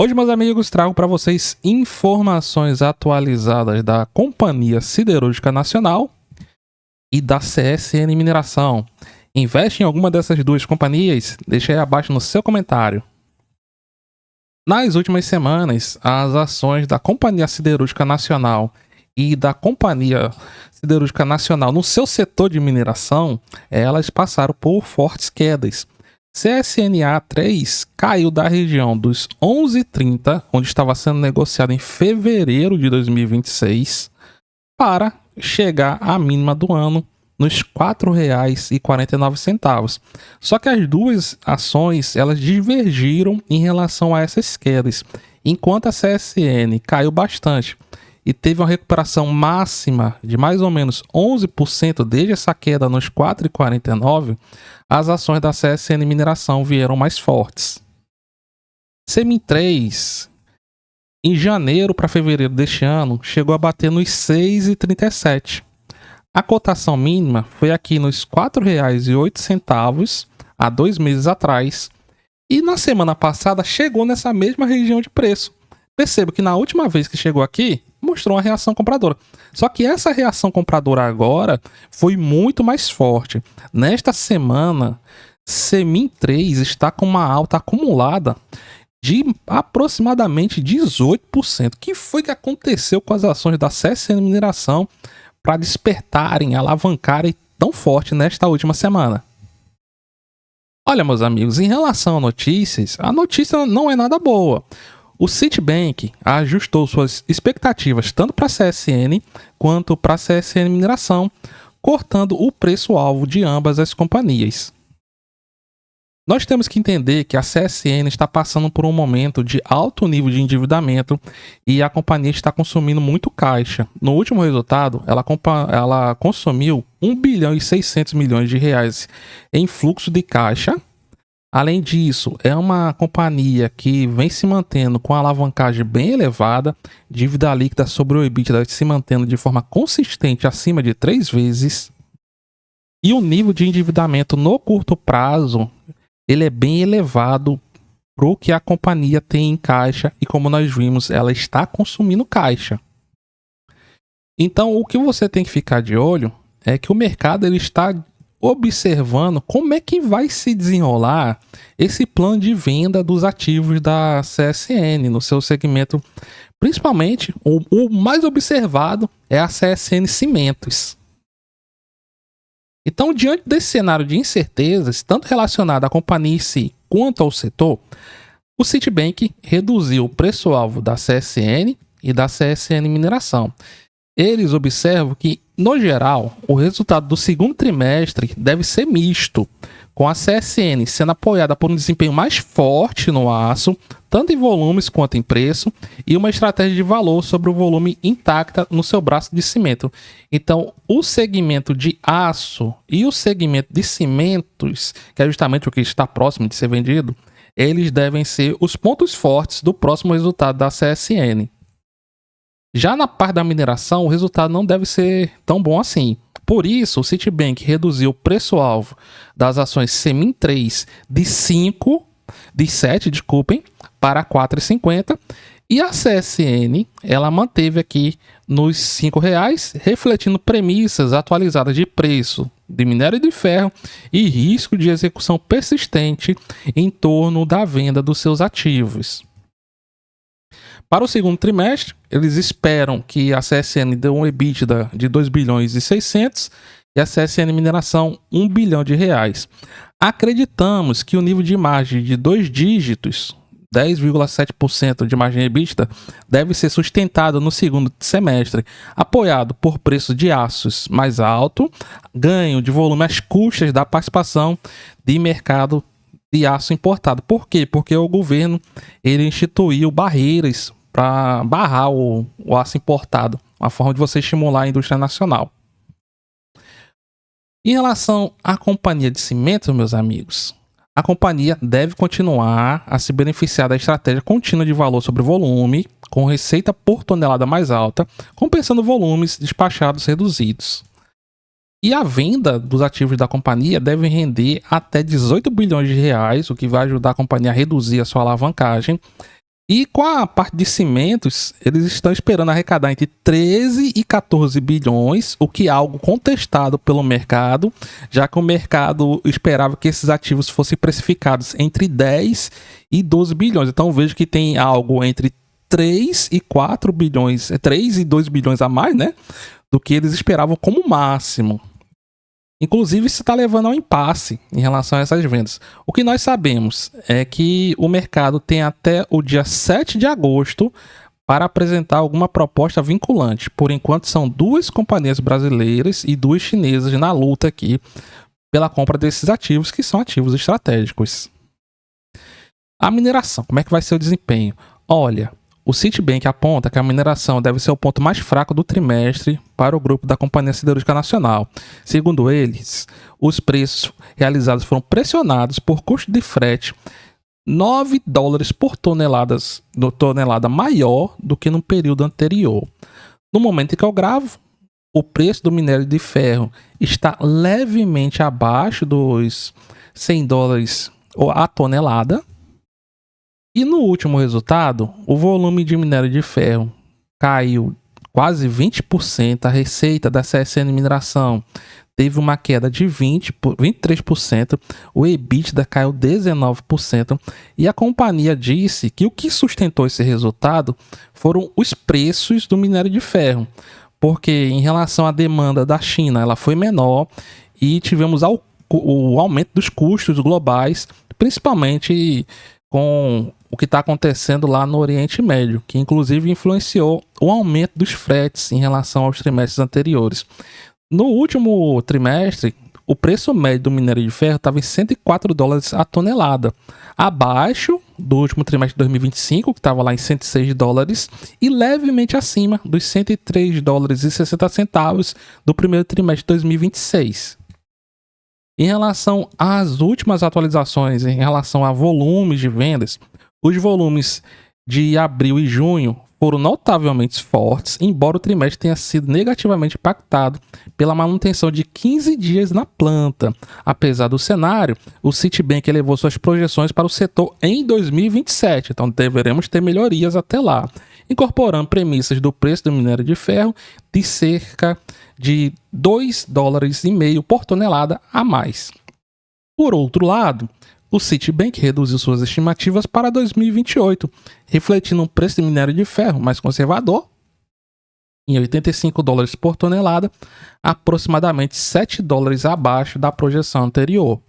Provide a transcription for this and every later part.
Hoje, meus amigos, trago para vocês informações atualizadas da Companhia Siderúrgica Nacional e da CSN Mineração. Investe em alguma dessas duas companhias? Deixe aí abaixo no seu comentário. Nas últimas semanas, as ações da Companhia Siderúrgica Nacional e da Companhia Siderúrgica Nacional no seu setor de mineração, elas passaram por fortes quedas. CSNA3 caiu da região dos 11,30, onde estava sendo negociado em fevereiro de 2026, para chegar à mínima do ano nos R$ 4,49. Só que as duas ações elas divergiram em relação a essas quedas. Enquanto a CSN caiu bastante e teve uma recuperação máxima de mais ou menos 11% desde essa queda nos R$ 4,49, as ações da CSN Mineração vieram mais fortes. CEMIG3, em janeiro para fevereiro deste ano, chegou a bater nos R$ 6,37. A cotação mínima foi aqui nos R$ 4,08 há 2 meses atrás, e na semana passada chegou nessa mesma região de preço. Perceba que na última vez que chegou aqui, mostrou uma reação compradora. Só que essa reação compradora agora foi muito mais forte. Nesta semana, CEMIG3 está com uma alta acumulada de aproximadamente 18%. O que foi que aconteceu com as ações da CSN Mineração para despertarem, alavancarem tão forte nesta última semana? Olha, meus amigos, em relação a notícias, a notícia não é nada boa. O Citibank ajustou suas expectativas tanto para a CSN quanto para a CSN Mineração, cortando o preço-alvo de ambas as companhias. Nós temos que entender que a CSN está passando por um momento de alto nível de endividamento e a companhia está consumindo muito caixa. No último resultado, ela consumiu R$ 1,6 bilhão em fluxo de caixa. Além disso, é uma companhia que vem se mantendo com a alavancagem bem elevada, dívida líquida sobre o EBITDA se mantendo de forma consistente acima de 3 vezes, e o nível de endividamento no curto prazo ele é bem elevado para o que a companhia tem em caixa, e como nós vimos, ela está consumindo caixa. Então, o que você tem que ficar de olho é que o mercado ele está observando como é que vai se desenrolar esse plano de venda dos ativos da CSN no seu segmento. Principalmente, o mais observado é a CSN Cimentos. Então, diante desse cenário de incertezas, tanto relacionado à companhia em si quanto ao setor, o Citibank reduziu o preço-alvo da CSN e da CSN Mineração. Eles observam que, no geral, o resultado do segundo trimestre deve ser misto, com a CSN sendo apoiada por um desempenho mais forte no aço, tanto em volumes quanto em preço, e uma estratégia de valor sobre o volume intacta no seu braço de cimento. Então, o segmento de aço e o segmento de cimentos, que é justamente o que está próximo de ser vendido, eles devem ser os pontos fortes do próximo resultado da CSN. Já na parte da mineração, o resultado não deve ser tão bom assim. Por isso, o Citibank reduziu o preço-alvo das ações CEMIG3 de 7, para R$ 4,50, e a CSN ela manteve aqui nos R$ 5,00, refletindo premissas atualizadas de preço de minério de ferro e risco de execução persistente em torno da venda dos seus ativos. Para o segundo trimestre, eles esperam que a CSN dê um EBITDA de 2 bilhões e 600 e a CSN Mineração R$ 1 bilhão. Acreditamos que o nível de margem de 2 dígitos, 10,7% de margem EBITDA, deve ser sustentado no segundo semestre, apoiado por preço de aços mais alto, ganho de volume às custas da participação de mercado de aço importado. Por quê? Porque o governo ele instituiu barreiras para barrar o aço importado, uma forma de você estimular a indústria nacional. Em relação à companhia de cimentos, meus amigos, a companhia deve continuar a se beneficiar da estratégia contínua de valor sobre volume, com receita por tonelada mais alta, compensando volumes despachados reduzidos. E a venda dos ativos da companhia deve render até 18 bilhões de reais, o que vai ajudar a companhia a reduzir a sua alavancagem. E com a parte de cimentos, eles estão esperando arrecadar entre 13 e 14 bilhões, o que é algo contestado pelo mercado, já que o mercado esperava que esses ativos fossem precificados entre 10 e 12 bilhões. Então vejo que tem algo entre 3 e 4 bilhões, 3 e 2 bilhões a mais, né, do que eles esperavam como máximo. Inclusive, isso está levando a um impasse em relação a essas vendas. O que nós sabemos é que o mercado tem até o dia 7 de agosto para apresentar alguma proposta vinculante. Por enquanto, são 2 companhias brasileiras e 2 chinesas na luta aqui pela compra desses ativos, que são ativos estratégicos. A mineração, como é que vai ser o desempenho? Olha, o Citibank aponta que a mineração deve ser o ponto mais fraco do trimestre para o grupo da Companhia Siderúrgica Nacional. Segundo eles, os preços realizados foram pressionados por custo de frete $9 por tonelada maior do que no período anterior. No momento em que eu gravo, o preço do minério de ferro está levemente abaixo dos $100 a tonelada. E no último resultado, o volume de minério de ferro caiu quase 20%, a receita da CSN Mineração teve uma queda de 23%, o EBITDA caiu 19%, e a companhia disse que o que sustentou esse resultado foram os preços do minério de ferro, porque em relação à demanda da China, ela foi menor e tivemos o aumento dos custos globais, principalmente com o que está acontecendo lá no Oriente Médio, que inclusive influenciou o aumento dos fretes em relação aos trimestres anteriores. No último trimestre, o preço médio do minério de ferro estava em $104 a tonelada, abaixo do último trimestre de 2025, que estava lá em $106, e levemente acima dos $103,60 do primeiro trimestre de 2026. Em relação às últimas atualizações, em relação a volumes de vendas, os volumes de abril e junho foram notavelmente fortes, embora o trimestre tenha sido negativamente impactado pela manutenção de 15 dias na planta. Apesar do cenário, o Citibank elevou suas projeções para o setor em 2027, então deveremos ter melhorias até lá, incorporando premissas do preço do minério de ferro de cerca de $2,5 por tonelada a mais. Por outro lado, o Citibank reduziu suas estimativas para 2028, refletindo um preço de minério de ferro mais conservador, em $85 por tonelada, aproximadamente $7 abaixo da projeção anterior.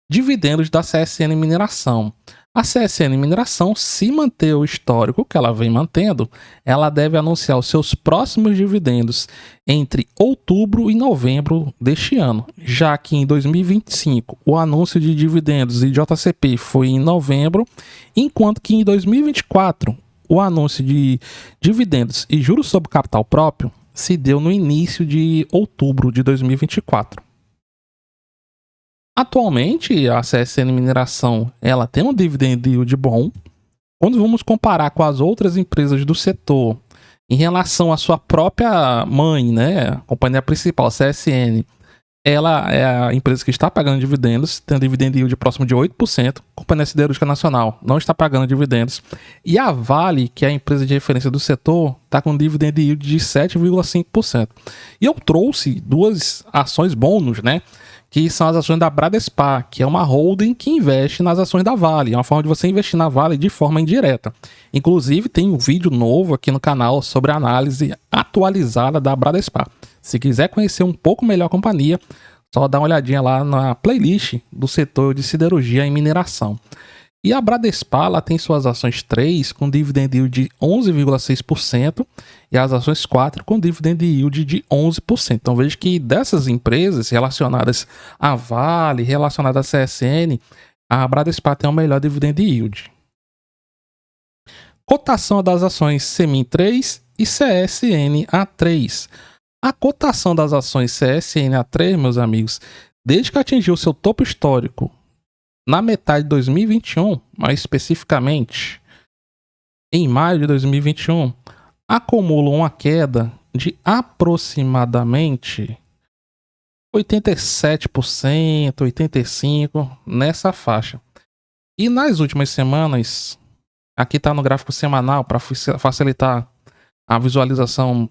Dividendos da CSN Mineração. A CSN Mineração, se manter o histórico que ela vem mantendo, ela deve anunciar os seus próximos dividendos entre outubro e novembro deste ano, já que em 2025 o anúncio de dividendos de JCP foi em novembro, enquanto que em 2024 o anúncio de dividendos e juros sobre capital próprio se deu no início de outubro de 2024. Atualmente, a CSN Mineração ela tem um dividend yield bom. Quando vamos comparar com as outras empresas do setor, em relação à sua própria mãe, né, a companhia principal, a CSN, ela é a empresa que está pagando dividendos, tem um dividend yield próximo de 8%. A Companhia Siderúrgica Nacional não está pagando dividendos. E a Vale, que é a empresa de referência do setor, está com um dividend yield de 7,5%. E eu trouxe 2 ações bônus, né? Que são as ações da Bradespar, que é uma holding que investe nas ações da Vale. É uma forma de você investir na Vale de forma indireta. Inclusive, tem um vídeo novo aqui no canal sobre a análise atualizada da Bradespar. Se quiser conhecer um pouco melhor a companhia, só dá uma olhadinha lá na playlist do setor de siderurgia e mineração. E a Bradespar ela tem suas ações 3 com dividend yield de 11,6% e as ações 4 com dividend yield de 11%. Então veja que dessas empresas relacionadas à Vale, relacionadas à CSN, a Bradespar tem o melhor dividend yield. Cotação das ações CEMIN 3 e CSNA3. A cotação das ações CSNA3, meus amigos, desde que atingiu seu topo histórico na metade de 2021, mais especificamente em maio de 2021, acumula uma queda de aproximadamente 87%, 85% nessa faixa. E nas últimas semanas, Aqui está no gráfico semanal para facilitar a visualização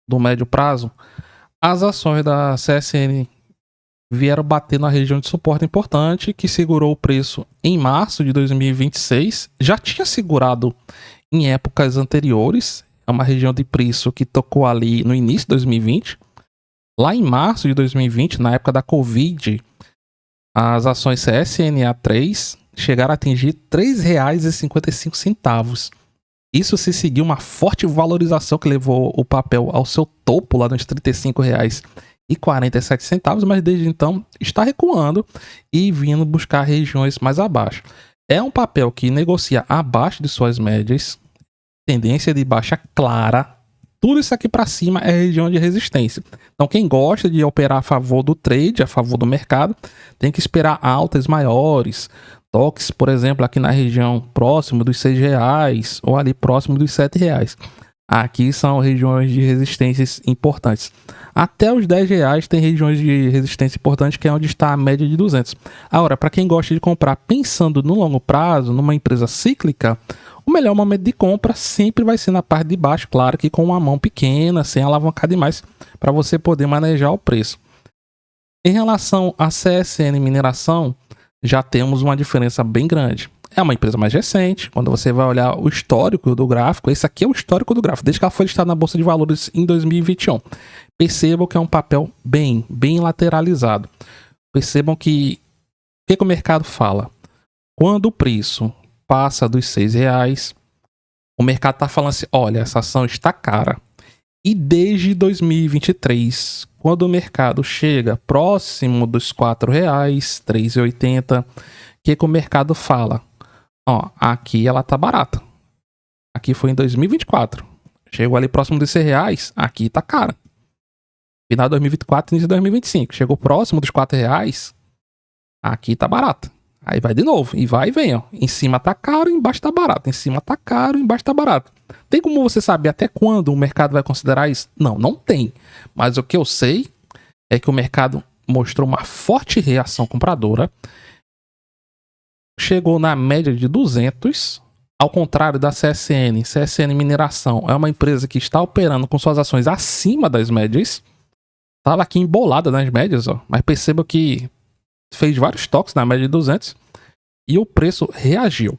do médio prazo. As ações da CSN vieram bater na região de suporte importante, que segurou o preço em março de 2026. Já tinha segurado em épocas anteriores. É uma região de preço que tocou ali no início de 2020. Lá em março de 2020, na época da Covid, as ações CSNA3 chegaram a atingir R$ 3,55. Isso se seguiu uma forte valorização que levou o papel ao seu topo lá nos R$ 35,47, mas desde então está recuando e vindo buscar regiões mais abaixo. É um papel que negocia abaixo de suas médias, tendência de baixa clara. Tudo isso aqui para cima é região de resistência. Então quem gosta de operar a favor do trade, a favor do mercado, tem que esperar altas maiores. Toques, por exemplo, aqui na região próximo dos R$ 6 ou ali próximo dos R$ 7. Aqui são regiões de resistências importantes. Até os R$ 10 tem regiões de resistência importantes, que é onde está a média de 200. Agora, para quem gosta de comprar pensando no longo prazo, numa empresa cíclica, o melhor momento de compra sempre vai ser na parte de baixo, claro que com uma mão pequena, sem alavancar demais, para você poder manejar o preço. Em relação à CSN Mineração, já temos uma diferença bem grande. É uma empresa mais recente. Quando você vai olhar o histórico do gráfico, esse aqui é o histórico do gráfico, desde que ela foi listada na Bolsa de Valores em 2021. Percebam que é um papel bem lateralizado. Percebam que o que o mercado fala? Quando o preço passa dos R$ 6, o mercado está falando assim, olha, essa ação está cara. E desde 2023, quando o mercado chega próximo dos R$ 4,00, R$ 3,80, o que o mercado fala? Ó, aqui ela tá barata. Aqui foi em 2024. Chegou ali próximo dos R$ 6, aqui tá cara. Final de 2024, início de 2025. Chegou próximo dos R$ 4,00, aqui tá barata. Aí vai de novo, e vai e vem, ó. Em cima tá caro, embaixo tá barato. Em cima tá caro, embaixo tá barato. Tem como você saber até quando o mercado vai considerar isso? Não, não tem. Mas o que eu sei é que o mercado mostrou uma forte reação compradora. Chegou na média de 200, ao contrário da CSN. CSN Mineração é uma empresa que está operando com suas ações acima das médias. Estava aqui embolada nas médias, ó. Mas perceba que fez vários toques na média de 200 e o preço reagiu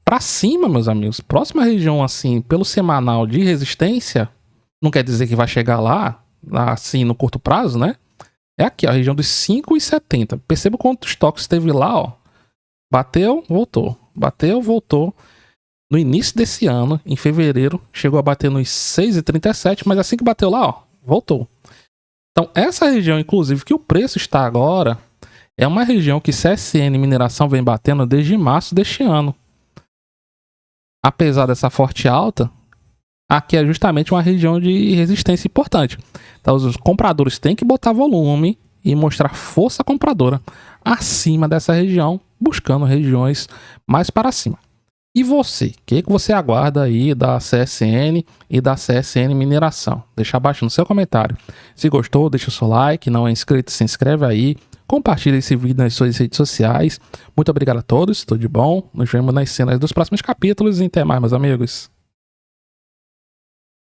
para cima, meus amigos. Próxima região assim, pelo semanal de resistência, não quer dizer que vai chegar lá assim no curto prazo, né? É aqui, ó, a região dos 5,70. Perceba quantos toques teve lá, ó. Bateu, voltou. Bateu, voltou. No início desse ano, em fevereiro, chegou a bater nos 6,37, mas assim que bateu lá, ó, voltou. Então, essa região, inclusive, que o preço está agora, é uma região que CSN Mineração vem batendo desde março deste ano. Apesar dessa forte alta, aqui é justamente uma região de resistência importante. Então os compradores têm que botar volume e mostrar força compradora acima dessa região, buscando regiões mais para cima. E você? O que você aguarda aí da CSN e da CSN Mineração? Deixa abaixo no seu comentário. Se gostou, deixa o seu like. Não é inscrito, se inscreve aí. Compartilhe esse vídeo nas suas redes sociais. Muito obrigado a todos, tudo de bom. Nos vemos nas cenas dos próximos capítulos e até mais, meus amigos.